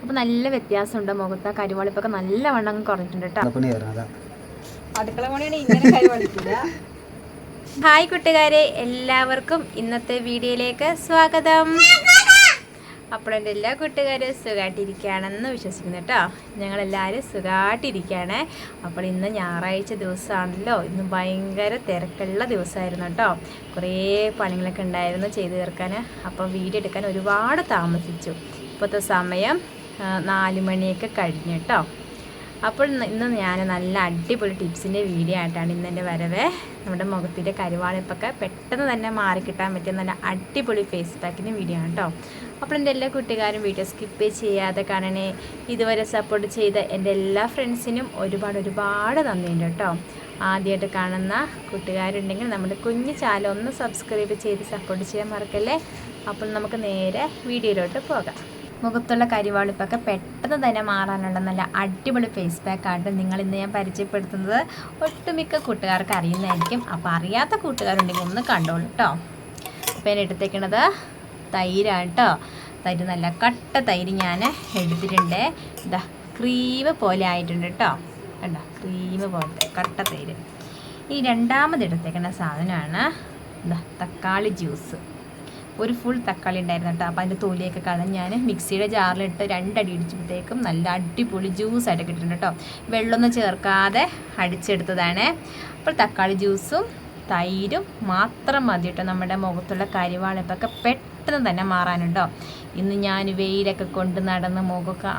അപ്പോൾ നല്ല വ്യത്യാസമുണ്ട് മുഖത്ത്. കരിവാളിപ്പൊക്കെ നല്ല വണ്ണം കുറഞ്ഞിട്ടുണ്ട് കേട്ടോ. അടുക്കള പണിയാണ് ഇങ്ങനെ കരിവാളിക്കില്ല. ഹായ് കൂട്ടുകാരെ, എല്ലാവർക്കും ഇന്നത്തെ വീഡിയോയിലേക്ക് സ്വാഗതം. അപ്പോൾ എൻ്റെ എല്ലാ കൂട്ടുകാരും സുഖമായിട്ടിരിക്കുകയാണെന്ന് വിശ്വസിക്കുന്നു കേട്ടോ. ഞങ്ങളെല്ലാവരും സുഖമായിട്ടിരിക്കുകയാണ്. അപ്പോൾ ഇന്ന് ഞായറാഴ്ച ദിവസമാണല്ലോ. ഇന്ന് ഭയങ്കര തിരക്കുള്ള ദിവസമായിരുന്നു കേട്ടോ. കുറേ പണികളൊക്കെ ഉണ്ടായിരുന്നു ചെയ്ത് തീർക്കാൻ. അപ്പോൾ വീഡിയോ എടുക്കാൻ ഒരുപാട് താമസിച്ചു. ഇപ്പോഴത്തെ സമയം 4 മണിയൊക്കെ കഴിഞ്ഞു കേട്ടോ. അപ്പോൾ ഇന്ന് ഞാൻ നല്ല അടിപൊളി ടിപ്സിൻ്റെ വീഡിയോ ആയിട്ടാണ് ഇന്നെൻ്റെ വരവ്. നമ്മുടെ മുഖത്തിൻ്റെ കരിവാളിപ്പൊക്കെ പെട്ടെന്ന് തന്നെ മാറിക്കിട്ടാൻ പറ്റിയ നല്ല അടിപൊളി ഫേസ് പാക്കിൻ്റെ വീഡിയോ ആണ് കേട്ടോ. അപ്പോൾ എൻ്റെ എല്ലാ കൂട്ടുകാരും വീഡിയോ സ്കിപ്പ് ചെയ്യാതെ കാണണേ. ഇതുവരെ സപ്പോർട്ട് ചെയ്ത എൻ്റെ എല്ലാ ഫ്രണ്ട്സിനും ഒരുപാട് നന്ദിയുണ്ട് കേട്ടോ. ആദ്യമായിട്ട് കാണുന്ന കൂട്ടുകാരുണ്ടെങ്കിൽ നമ്മുടെ കുഞ്ഞു ചാനൽ ഒന്ന് സബ്സ്ക്രൈബ് ചെയ്ത് സപ്പോർട്ട് ചെയ്യാൻ മറക്കല്ലേ. അപ്പോൾ നമുക്ക് നേരെ വീഡിയോയിലോട്ട് പോകാം. മുഖത്തുള്ള കരിവാളിപ്പൊക്കെ പെട്ടെന്ന് തന്നെ മാറാനുള്ള നല്ല അടിപൊളി ഫേസ് പാക്കായിട്ട് ഇന്ന് ഞാൻ പരിചയപ്പെടുത്തുന്നത്. ഒട്ടുമിക്ക കൂട്ടുകാർക്ക് അറിയുന്നതായിരിക്കും. അപ്പോൾ അറിയാത്ത കൂട്ടുകാരുണ്ടെങ്കിൽ ഒന്ന് കണ്ടോളൂ കേട്ടോ. അപ്പോൾ ഞാൻ എടുത്തേക്കണത് തൈരാണ് കേട്ടോ. തൈര് നല്ല കട്ട തൈര് ഞാൻ എടുത്തിട്ടുണ്ട്. ഇതാ ക്രീം പോലെ ആയിട്ടുണ്ട് കേട്ടോ. കണ്ടോ, ക്രീം പോലത്തെ കട്ട തൈര്. ഈ രണ്ടാമത് എടുത്തേക്കുന്ന സാധനമാണ് ഇതാ തക്കാളി ജ്യൂസ്. ഒരു ഫുൾ തക്കാളി ഉണ്ടായിരുന്നു കേട്ടോ. അപ്പോൾ അതിൻ്റെ തൊലിയൊക്കെ കളഞ്ഞ് ഞാൻ മിക്സിയുടെ ജാറിലിട്ട് 2 അടി അടിച്ചപ്പോഴത്തേക്കും നല്ല അടിപൊളി ജ്യൂസായിട്ട് കിട്ടിയിട്ടുണ്ട് കേട്ടോ. വെള്ളമൊന്നും ചേർക്കാതെ അടിച്ചെടുത്തതാണ്. അപ്പോൾ തക്കാളി ജ്യൂസും തൈരും മാത്രം മതി കേട്ടോ നമ്മുടെ മുഖത്തുള്ള കരിവാളിപ്പൊക്കെ പെട്ടെന്ന് തന്നെ മാറാനുണ്ടോ. ഇന്ന് ഞാൻ വെയിലൊക്കെ കൊണ്ട് നടന്ന് മുഖമൊക്കെ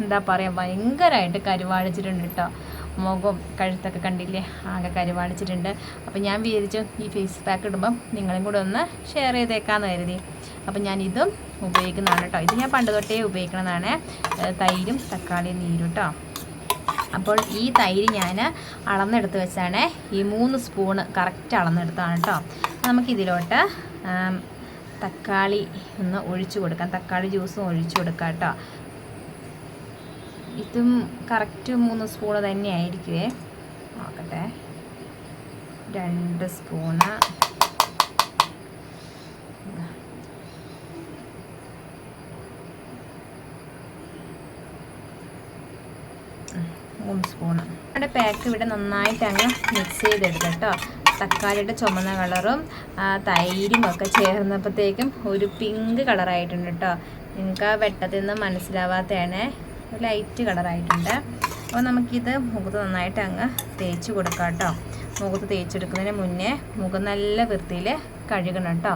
എന്താ പറയുക ഭയങ്കരമായിട്ട് കരിവാളിച്ചിട്ടുണ്ട് കേട്ടോ. മുഖം കഴുത്തൊക്കെ കണ്ടില്ലേ, ആകെ കരിവാളിച്ചിട്ടുണ്ട്. അപ്പോൾ ഞാൻ വിചാരിച്ചു ഈ ഫേസ് പാക്ക് ഇടുമ്പം നിങ്ങളും കൂടെ ഒന്ന് ഷെയർ ചെയ്തേക്കാമെന്ന് കരുതി. അപ്പോൾ ഞാൻ ഇതും ഉപയോഗിക്കുന്നതാണ് കേട്ടോ. ഇത് ഞാൻ പണ്ട് തൊട്ടേ ഉപയോഗിക്കുന്നതാണ്, തൈരും തക്കാളി നീരും കേട്ടോ. അപ്പോൾ ഈ തൈര് ഞാൻ അളന്നെടുത്ത് വെച്ചാണ്. ഈ 3 സ്പൂണ് കറക്റ്റ് അളന്നെടുത്താണ് കേട്ടോ. നമുക്കിതിലോട്ട് തക്കാളി ഒന്ന് ഒഴിച്ചു കൊടുക്കാം. തക്കാളി ജ്യൂസും ഒഴിച്ചു കൊടുക്കാം കേട്ടോ. ഇതും കറക്റ്റ് 3 സ്പൂണ് തന്നെ ആയിരിക്കുമേ. നോക്കട്ടെ, 2 സ്പൂണ്. സ്പൂണ് നമ്മുടെ പാക്ക് ഇവിടെ നന്നായിട്ട് അങ്ങ് മിക്സ് ചെയ്തെടുക്കാം കേട്ടോ. തക്കാളിയുടെ ചുമന്ന കളറും തൈരും ഒക്കെ ചേർന്നപ്പോഴത്തേക്കും ഒരു പിങ്ക് കളറായിട്ടുണ്ട് കേട്ടോ. നിങ്ങൾക്ക് ആ വെട്ടത്തിൽ നിന്ന് മനസ്സിലാവാത്തതാണ്, ലൈറ്റ് കളറായിട്ടുണ്ട്. അപ്പോൾ നമുക്കിത് മുഖത്ത് നന്നായിട്ട് അങ്ങ് തേച്ച് കൊടുക്കാം കേട്ടോ. മുഖത്ത് തേച്ചെടുക്കുന്നതിന് മുന്നേ മുഖം നല്ല വൃത്തിയിൽ കഴുകണം കേട്ടോ.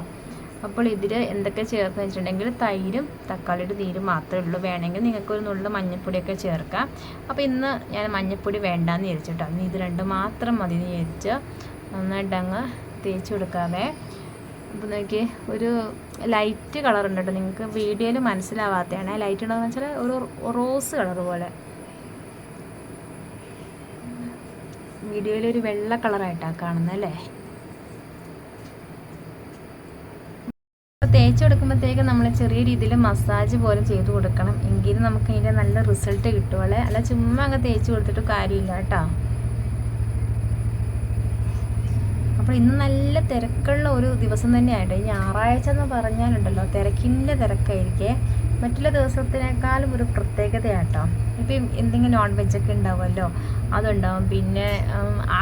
അപ്പോൾ ഇതിൽ എന്തൊക്കെ ചേർത്ത് വെച്ചിട്ടുണ്ടെങ്കിൽ തൈരും തക്കാളിയുടെ നീരും മാത്രമേ ഉള്ളൂ. വേണമെങ്കിൽ നിങ്ങൾക്കൊരു നുള്ളു മഞ്ഞൾപ്പൊടിയൊക്കെ ചേർക്കാം. അപ്പോൾ ഇന്ന് ഞാൻ മഞ്ഞൾപ്പൊടി വേണ്ടാന്ന് വിചാരിച്ചിട്ടോ. ഇനി ഇത് 2 മാത്രം മതി എന്ന് വിചാരിച്ച് നന്നായിട്ട് അങ്ങ് തേച്ച് കൊടുക്കാതെ. അപ്പോൾ നോക്കി ഒരു ലൈറ്റ് കളറുണ്ട് കേട്ടോ. നിങ്ങൾക്ക് വീഡിയോയിൽ മനസ്സിലാവാത്തതാണ്. ലൈറ്റ് ഉണ്ടോയെന്ന് വെച്ചാൽ ഒരു റോസ് കളർ പോലെ, വീഡിയോയിൽ ഒരു വെള്ള കളറായിട്ടാണ് കാണുന്നത് അല്ലേ. തേച്ച് കൊടുക്കുമ്പോഴത്തേക്ക് നമ്മൾ ചെറിയ രീതിയിൽ മസാജ് പോലെ ചെയ്ത് കൊടുക്കണം. എങ്കിലും നമുക്ക് ഇതിൻ്റെ നല്ല റിസൾട്ട് കിട്ടുള്ളൂ. അല്ല ചുമ്മാ അങ്ങ് തേച്ച് കൊടുത്തിട്ട് കാര്യമില്ല കേട്ടോ. അപ്പോൾ ഇന്ന് നല്ല തിരക്കുള്ള ഒരു ദിവസം തന്നെയായിട്ട്. ഈ ഞായറാഴ്ച എന്ന് പറഞ്ഞാലുണ്ടല്ലോ തിരക്കിൻ്റെ തിരക്കായിരിക്കേ. മറ്റുള്ള ദിവസത്തിനേക്കാളും ഒരു പ്രത്യേകതയാട്ടോ. ഇപ്പം എന്തെങ്കിലും നോൺ വെജൊക്കെ ഉണ്ടാവുമല്ലോ, അതുണ്ടാവും. പിന്നെ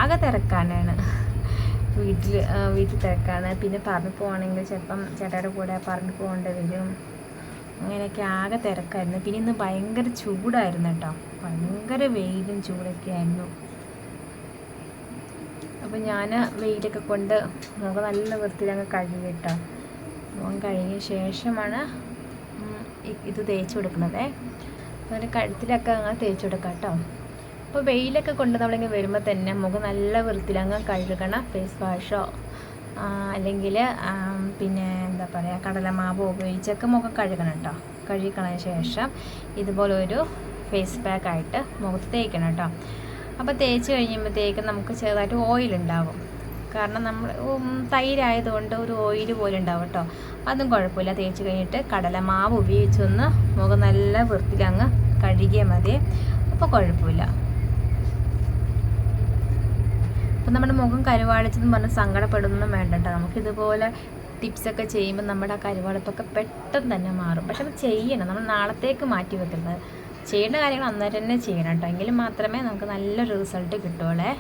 ആകെ തിരക്കാനാണ് വീട്ടിൽ തിരക്കാണ്. പിന്നെ പറമ്പ് പോവാണെങ്കിൽ ചിലപ്പം ചേട്ടായുടെ കൂടെ പറമ്പ് പോകേണ്ടി വരും. അങ്ങനെയൊക്കെ ആകെ തിരക്കായിരുന്നു. പിന്നെ ഇന്ന് ഭയങ്കര ചൂടായിരുന്നു കേട്ടോ. ഭയങ്കര വെയിലും ചൂടൊക്കെ ആയിരുന്നു. അപ്പോൾ ഞാൻ വെയിലൊക്കെ കൊണ്ട് മുഖം നല്ല വൃത്തിയിലങ്ങ് കഴുകി കേട്ടോ. മുഖം കഴുകിയ ശേഷമാണ് ഇത് തേച്ച് കൊടുക്കുന്നത്. അങ്ങനെ കഴുത്തിലൊക്കെ അങ്ങ് തേച്ച് കൊടുക്കാം കേട്ടോ. അപ്പോൾ വെയിലൊക്കെ കൊണ്ട് നമ്മളിങ്ങനെ വരുമ്പോൾ തന്നെ മുഖം നല്ല വൃത്തിയിലങ്ങ് കഴുകണം. ഫേസ് വാഷോ അല്ലെങ്കിൽ പിന്നെ എന്താ പറയുക കടലമാവോ ഉപയോഗിച്ചൊക്കെ മുഖം കഴുകണം കേട്ടോ. കഴുകിക്കളഞ്ഞ ശേഷം ഇതുപോലൊരു ഫേസ് പാക്കായിട്ട് മുഖത്ത് തേക്കണം കേട്ടോ. അപ്പോൾ തേച്ച് കഴിയുമ്പോഴത്തേക്കും നമുക്ക് ചെറുതായിട്ട് ഓയിലുണ്ടാകും. കാരണം നമ്മൾ തൈരായതുകൊണ്ട് ഒരു ഓയിൽ പോലെ ഉണ്ടാവും കേട്ടോ. അതും കുഴപ്പമില്ല. തേച്ച് കഴിഞ്ഞിട്ട് കടലമാവ് ഉപയോഗിച്ചൊന്ന് മുഖം നല്ല വൃത്തിയിലങ്ങ് കഴുകിയാൽ മതി. അപ്പോൾ കുഴപ്പമില്ല. അപ്പോൾ നമ്മുടെ മുഖം കരുവാളിച്ചെന്ന് പറഞ്ഞ് സങ്കടപ്പെടുന്നൊന്നും വേണ്ട കേട്ടോ. നമുക്കിതുപോലെ ടിപ്സൊക്കെ ചെയ്യുമ്പോൾ നമ്മുടെ ആ കരുവാളിപ്പൊക്കെ പെട്ടെന്ന് തന്നെ മാറും. പക്ഷെ അത് ചെയ്യണം, നമ്മൾ നാളത്തേക്ക് മാറ്റി വെക്കുന്നത്. ചെയ്യേണ്ട കാര്യങ്ങൾ അന്നേരം തന്നെ ചെയ്യണം കേട്ടോ, എങ്കിൽ മാത്രമേ നമുക്ക് നല്ലൊരു റിസൾട്ട് കിട്ടുള്ളേ.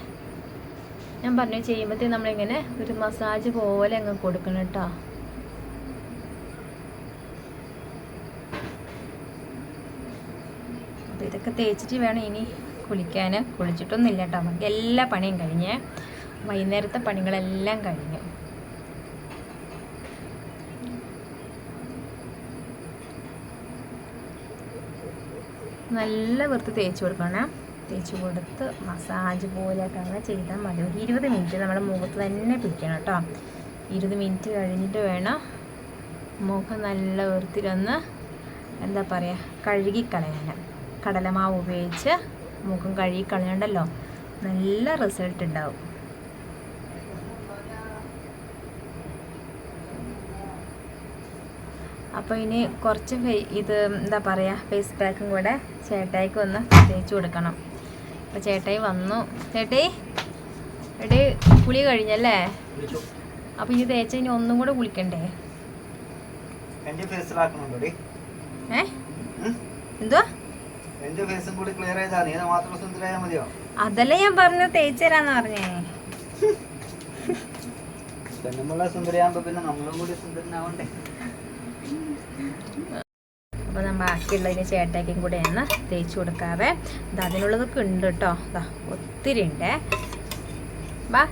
ഞാൻ പറഞ്ഞു ചെയ്യുമ്പോഴത്തേക്കും നമ്മളിങ്ങനെ ഒരു മസാജ് പോലെ അങ്ങ് കൊടുക്കണം കേട്ടോ. അപ്പോൾ ഇതൊക്കെ തേച്ചിട്ട് വേണം ഇനി കുളിക്കാൻ. കുളിച്ചിട്ടൊന്നുമില്ല കേട്ടോ, നമുക്ക് എല്ലാ പണിയും കഴിഞ്ഞ്, വൈകുന്നേരത്തെ പണികളെല്ലാം കഴിഞ്ഞു. നല്ല വൃത്തി തേച്ച് കൊടുക്കണം. തേച്ച് കൊടുത്ത് മസാജ് പോലെയൊക്കെ അങ്ങനെ ചെയ്താൽ മതി. ഒരു 20 മിനിറ്റ് നമ്മുടെ മുഖത്ത് തന്നെ പിടിക്കണം കേട്ടോ. 20 മിനിറ്റ് കഴിഞ്ഞിട്ട് വേണം മുഖം നല്ല വൃത്തിയിലൊന്ന് എന്താ പറയുക കഴുകിക്കളയാൻ. കടലമാവ് ഉപയോഗിച്ച് മുഖം കഴുകിക്കളയണ്ടല്ലോ, നല്ല റിസൾട്ട് ഉണ്ടാവും. അപ്പോൾ ഇനി കുറച്ച് ഇത് എന്താ പറയുക ഫേസ് പാക്കും കൂടെ ചേട്ടായിക്ക് ഒന്ന് തേച്ച് കൊടുക്കണം. അപ്പോൾ ചേട്ടായി വന്നു. ചേട്ടായി എടേ കുളി കഴിഞ്ഞല്ലേ? അപ്പോൾ ഇത് തേച്ച ഇനി ഒന്നും കൂടെ കുളിക്കണ്ടേ? എന്തോ അതല്ലേ ഞാൻ പറഞ്ഞു, തേച്ച് തരാന്ന് പറഞ്ഞേ. അപ്പോൾ നമ്മൾ ബാക്കിയുള്ളതിന് ചേട്ടായിക്കും കൂടെ ഒന്ന് തേച്ച് കൊടുക്കാവേ. ഇത് അതിനുള്ളതൊക്കെ ഉണ്ട് കേട്ടോ, ഇതാ ഒത്തിരി ഉണ്ട്. ബാ,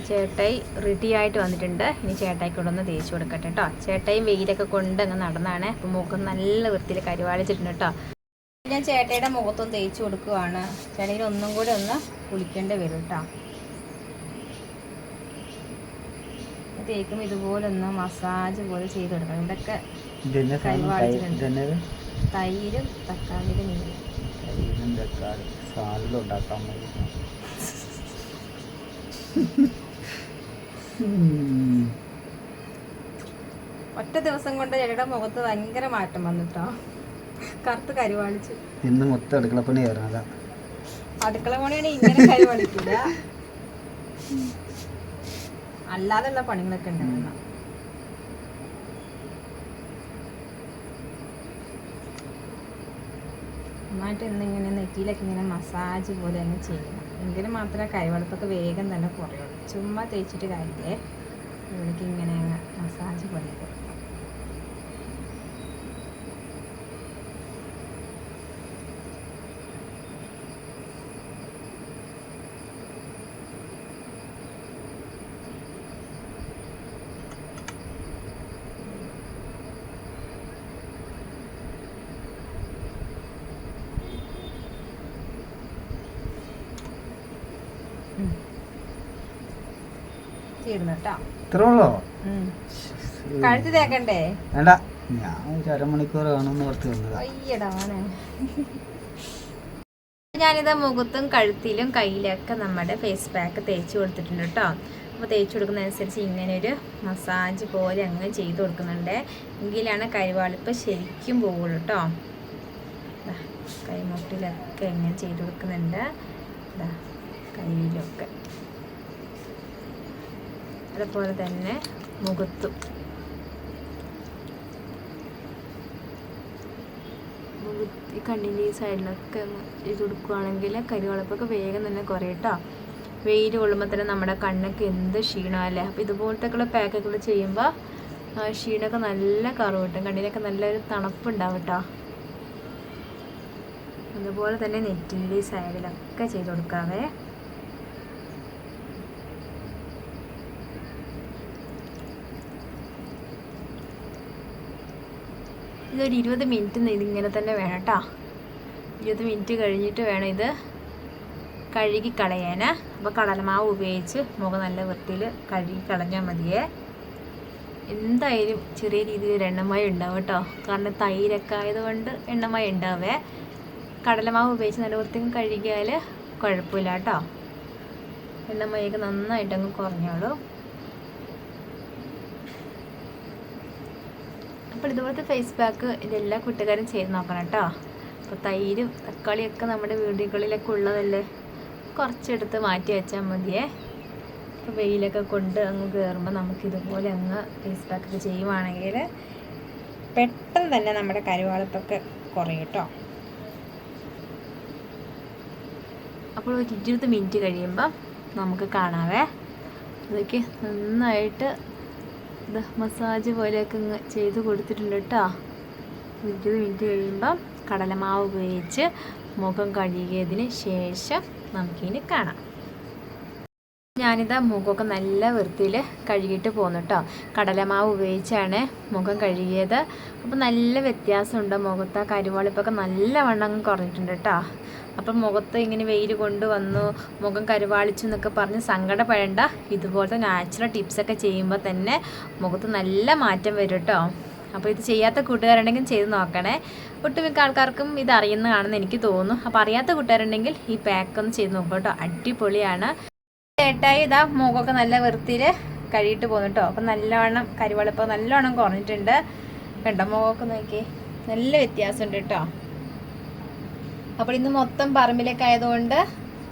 ചേട്ടായി റെഡി ആയിട്ട് വന്നിട്ടുണ്ട്. ഇനി ചേട്ടായിക്ക് കൂടെ ഒന്ന് തേച്ച് കൊടുക്കട്ടെ കേട്ടോ. ചേട്ടായി വെയിലൊക്കെ കൊണ്ട് അങ്ങ് നടന്നാണ്. അപ്പോൾ മുഖം നല്ല വൃത്തിയിൽ കരുവാളിച്ചിട്ടുണ്ട് കേട്ടോ. ഞാൻ ചേട്ടായിയുടെ മുഖത്തൊന്ന് തേച്ച് കൊടുക്കുവാണ്. ചേട്ടായി ഒന്നും കൂടെ ഒന്ന് കുളിക്കേണ്ടി വരും കേട്ടോ. തേക്കും ഇതുപോലെ ഒന്ന് മസാജ് പോലെ ചെയ്ത് കൊടുക്കണം. ഇതൊക്കെ കരുവാളിച്ചിട്ടുണ്ട്. തൈരും തക്കാളിയുടെ നീരും ഒറ്റ ദിവസം കൊണ്ട് ചേട്ടയുടെ മുഖത്ത് ഭയങ്കര മാറ്റം വന്നിട്ടോ. കറുത്ത് കരുവാളിച്ചു. ഇന്ന് മൊത്തം അടുക്കള പണി കയറണതാ. അടുക്കള പണിയാണ് ഇങ്ങനെ കരുവാളിക്കില്ല, അല്ലാതെയുള്ള പണികളൊക്കെ ഉണ്ടാകുന്ന. നന്നായിട്ട് ഇന്നിങ്ങനെ നെറ്റിയിലൊക്കെ ഇങ്ങനെ മസാജ് പോലെ തന്നെ ചെയ്യണം. എങ്കിലും മാത്രമേ കരുവാളിപ്പൊക്കെ വേഗം തന്നെ കുറയുള്ളൂ. ചുമ്മാ തേച്ചിട്ട് കാര്യമില്ലേ, ഇവിടേക്ക് ഇങ്ങനെ മസാജ് പോലെ കൊടുക്കണം. ഇത്രയുള്ളോ? കഴുത്ത് തേക്കണ്ടേ? വേണ്ട, ഞാൻ ഒരു അരമണിക്കൂർ കാണുമെന്ന് ഓർത്ത് വന്നത്. അയ്യടാണ്. ഞാനിതാ മുഖത്തും കഴുത്തിലും കയ്യിലൊക്കെ നമ്മുടെ ഫേസ് പാക്ക് തേച്ച് കൊടുത്തിട്ടുണ്ട് കേട്ടോ. അപ്പോൾ തേച്ച് കൊടുക്കുന്നതനുസരിച്ച് ഇങ്ങനെ ഒരു മസാജ് പോലെ അങ്ങ് ചെയ്ത് കൊടുക്കുന്നുണ്ട്. എങ്കിലാണ് കരുവാളിപ്പ് ശരിക്കും പോകുള്ളൂ കേട്ടോ. കൈമുട്ടിലൊക്കെ ഇങ്ങനെ ചെയ്ത് കൊടുക്കുന്നുണ്ട്, കയ്യിലൊക്കെ. അതുപോലെ തന്നെ മുഖത്തും ഈ കണ്ണിൻ്റെ ഈ സൈഡിലൊക്കെ ചെയ്ത് കൊടുക്കുകയാണെങ്കിൽ കരുവാളിപ്പൊക്കെ വേഗം തന്നെ കുറയട്ടോ. വെയിൽ കൊള്ളുമ്പോൾ തന്നെ നമ്മുടെ കണ്ണൊക്കെ എന്ത് ക്ഷീണമല്ലേ. അപ്പോൾ ഇതുപോലത്തെയൊക്കെയുള്ള പാക്കൊക്കെ ചെയ്യുമ്പോൾ ക്ഷീണമൊക്കെ നല്ല കറവ് കിട്ടും, കണ്ണിനൊക്കെ നല്ലൊരു തണുപ്പുണ്ടാവും കേട്ടോ. അതുപോലെ തന്നെ നെറ്റിൻ്റെ സൈഡിലൊക്കെ ചെയ്ത് കൊടുക്കാവേ. ഇതൊരു 20 മിനിറ്റ് ഇതിങ്ങനെ തന്നെ വേണം കേട്ടോ. 20 മിനിറ്റ് കഴിഞ്ഞിട്ട് വേണം ഇത് കഴുകി കളയാൻ. അപ്പോൾ കടലമാവ് ഉപയോഗിച്ച് മുഖം നല്ല വൃത്തിയിൽ കഴുകി കളഞ്ഞാൽ മതിയേ. എന്തായാലും ചെറിയ രീതിയിൽ എണ്ണമയം ഉണ്ടാവും കേട്ടോ, കാരണം തൈരൊക്കെ ആയതുകൊണ്ട് എണ്ണമയം ഉണ്ടാവേ. കടലമാവ് ഉപയോഗിച്ച് നല്ല വൃത്തിയും കഴുകിയാൽ കുഴപ്പമില്ല കേട്ടോ. എണ്ണമയൊക്കെ നന്നായിട്ടങ്ങ് കുറഞ്ഞോളൂ. അപ്പോൾ ഇതുപോലത്തെ ഫേസ് പാക്ക് ഇതെല്ലാ കൂട്ടുകാരും ചെയ്ത് നോക്കണം കേട്ടോ. അപ്പോൾ തൈരും തക്കാളിയൊക്കെ നമ്മുടെ വീടുകളിലൊക്കെ ഉള്ളതല്ലേ, കുറച്ചെടുത്ത് മാറ്റി വെച്ചാൽ മതിയേ. ഇപ്പോൾ വെയിലൊക്കെ കൊണ്ട് അങ്ങ് കയറുമ്പോൾ നമുക്കിതുപോലെ അങ്ങ് ഫേസ് പാക്കൊക്കെ ചെയ്യുവാണെങ്കിൽ പെട്ടെന്ന് തന്നെ നമ്മുടെ കരുവാളിപ്പൊക്കെ കുറയും കേട്ടോ. അപ്പോൾ ഒരു 20 മിനിറ്റ് കഴിയുമ്പം നമുക്ക് കാണാവേ. അതൊക്കെ നന്നായിട്ട് ഇത് മസാജ് പോലെയൊക്കെ ഇങ്ങ് ചെയ്ത് കൊടുത്തിട്ടുണ്ട് കേട്ടോ. 20 മിനിറ്റ് കഴിയുമ്പം കടലമാവ് ഉപയോഗിച്ച് മുഖം കഴുകിയതിന് ശേഷം നമുക്കിനി കാണാം. ഞാനിതാ മുഖമൊക്കെ നല്ല വൃത്തിയിൽ കഴുകിയിട്ട് പോന്നു കേട്ടോ. കടലമാവ് ഉപയോഗിച്ചാണ് മുഖം കഴുകിയത്. അപ്പോൾ നല്ല വ്യത്യാസമുണ്ട് മുഖത്ത്. ആ കരുവാളിപ്പൊക്കെ നല്ലവണ്ണം കുറഞ്ഞിട്ടുണ്ട് കേട്ടോ. അപ്പം മുഖത്ത് ഇങ്ങനെ വെയിൽ കൊണ്ടുവന്നു മുഖം കരുവാളിച്ചു എന്നൊക്കെ പറഞ്ഞ് സങ്കടപ്പെടേണ്ട. ഇതുപോലത്തെ നാച്ചുറൽ ടിപ്സൊക്കെ ചെയ്യുമ്പോൾ തന്നെ മുഖത്ത് നല്ല മാറ്റം വരും കേട്ടോ. അപ്പോൾ ഇത് ചെയ്യാത്ത കൂട്ടുകാരുണ്ടെങ്കിൽ ചെയ്ത് നോക്കണേ. ഒട്ടുമിക്ക ആൾക്കാർക്കും ഇത് അറിയുന്നതാണെന്ന് എനിക്ക് തോന്നുന്നു. അപ്പോൾ അറിയാത്ത കൂട്ടുകാരുണ്ടെങ്കിൽ ഈ പാക്കൊന്ന് ചെയ്ത് നോക്കാം കേട്ടോ. അടിപൊളിയാണ്. ചേട്ടായി ഇതാ മുഖമൊക്കെ നല്ല വൃത്തിയിൽ കഴുകിയിട്ട് പോകുന്നു കേട്ടോ. അപ്പം നല്ലവണ്ണം കരുവാളിപ്പം നല്ലവണ്ണം കുറഞ്ഞിട്ടുണ്ട് കണ്ടോ. മുഖമൊക്കെ നോക്കി നല്ല വ്യത്യാസമുണ്ട് കേട്ടോ. അപ്പോൾ ഇന്ന് മൊത്തം പറമ്പിലേക്ക് ആയതുകൊണ്ട്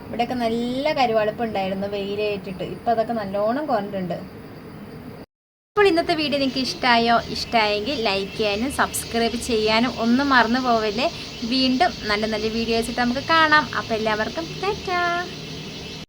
ഇവിടെയൊക്കെ നല്ല കരുവാളിപ്പം ഉണ്ടായിരുന്നു വെയിലേറ്റിട്ട്. ഇപ്പം അതൊക്കെ നല്ലോണം കുറഞ്ഞിട്ടുണ്ട്. അപ്പോൾ ഇന്നത്തെ വീഡിയോ നിങ്ങൾക്ക് ഇഷ്ടമായെങ്കിൽ ലൈക്ക് ചെയ്യാനും സബ്സ്ക്രൈബ് ചെയ്യാനും ഒന്നും മറന്നു പോവല്ലേ. വീണ്ടും നല്ല നല്ല വീഡിയോസ് നമുക്ക് കാണാം. അപ്പോൾ എല്ലാവർക്കും ടാറ്റാ.